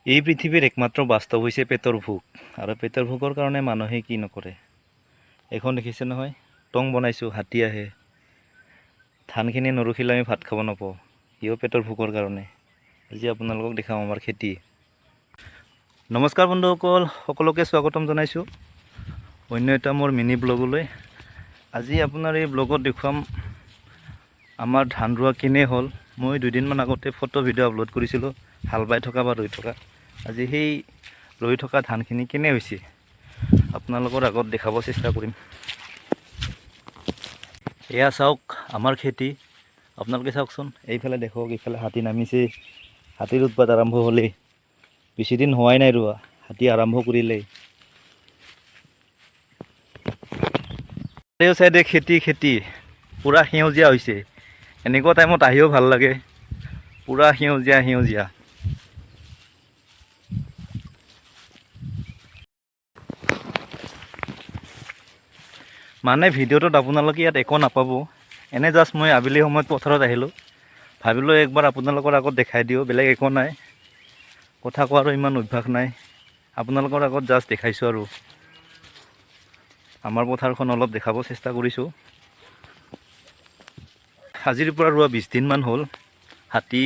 এই পৃথিৱীৰ একমাত্ৰ বাস্তৱ হৈছে পেটৰ ভোক আৰু পেটৰ ভোকৰ কাৰণে মানুহে কি নকৰে। এখন দেখিছে নহয়, টং বনাইছোঁ, হাতী আহে, ধানখিনি নৰখিলে আমি ভাত খাব নাপাওঁ, সিও পেটৰ ভোকৰ কাৰণে। আজি আপোনালোকক দেখাম আমাৰ খেতি। নমস্কাৰ বন্ধুসকল, সকলোকে স্বাগতম জনাইছোঁ অন্য এটা মোৰ মিনি ব্লগলৈ। আজি আপোনাৰ এই ব্লগত দেখুৱাম আমাৰ ধান ৰোৱা কেনে হ'ল। মই দুদিনমান আগতে ফটো ভিডিঅ' আপলোড কৰিছিলোঁ হাল বাই থকা বা ৰুই থকা। আজি সেই ৰুই থকা ধানখিনি কেনে হৈছে আপোনালোকৰ আগত দেখাব চেষ্টা কৰিম। এয়া চাওক আমাৰ খেতি, আপোনালোকে চাওকচোন, এইফালে দেখক, এইফালে হাতী নামিছে, হাতীৰ উৎপাত আৰম্ভ হ'লেই। বেছিদিন হোৱাই নাই ৰোৱা, হাতী আৰম্ভ কৰিলেই। চাৰিও চাইডে খেতি পূৰা সেউজীয়া হৈছে। এনেকুৱা টাইমত আহিও ভাল লাগে, পূৰা সেউজীয়া। মানে ভিডিঅ'টোত আপোনালোকে ইয়াত একো নাপাব। এনে জাষ্ট মই আবেলি সময়ত পথাৰত আহিলোঁ, ভাবিলোঁ একবাৰ আপোনালোকৰ আগত দেখাই দিওঁ, বেলেগ একো নাই। কথা কোৱাৰো ইমান অভ্যাস নাই, আপোনালোকৰ আগত জাষ্ট দেখাইছোঁ আৰু আমাৰ পথাৰখন অলপ দেখাব চেষ্টা কৰিছোঁ। আজিৰ পৰা ৰোৱা 20 দিনমান হ'ল, হাতী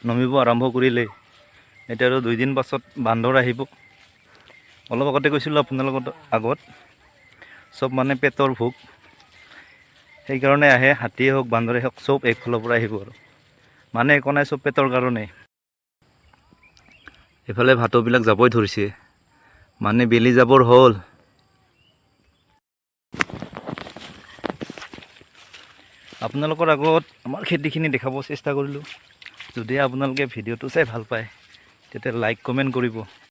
নমিব আৰম্ভ কৰিলে। এতিয়া আৰু 2 দিন পাছত বান্দৰ আহিব। অলপ আগতে কৈছিলোঁ আপোনালোকৰ আগত, চব মানে পেটৰ ভোক, সেইকাৰণে আহে। হাতীয়ে হওক, বান্দৰে হওক, চব একফালৰ পৰা আহিব আৰু মানে একো নাই, চব পেটৰ কাৰণে। এইফালে ভাটৌবিলাক যাবই ধৰিছে, মানে বেলি যাবৰ হ'ল। আপোনালোকৰ আগত আমাৰ খেতিখিনি দেখাব চেষ্টা কৰিলোঁ। যদি আপোনালোকে ভিডিঅ'টো চাই ভাল পায়, তেতিয়া লাইক কমেণ্ট কৰিব।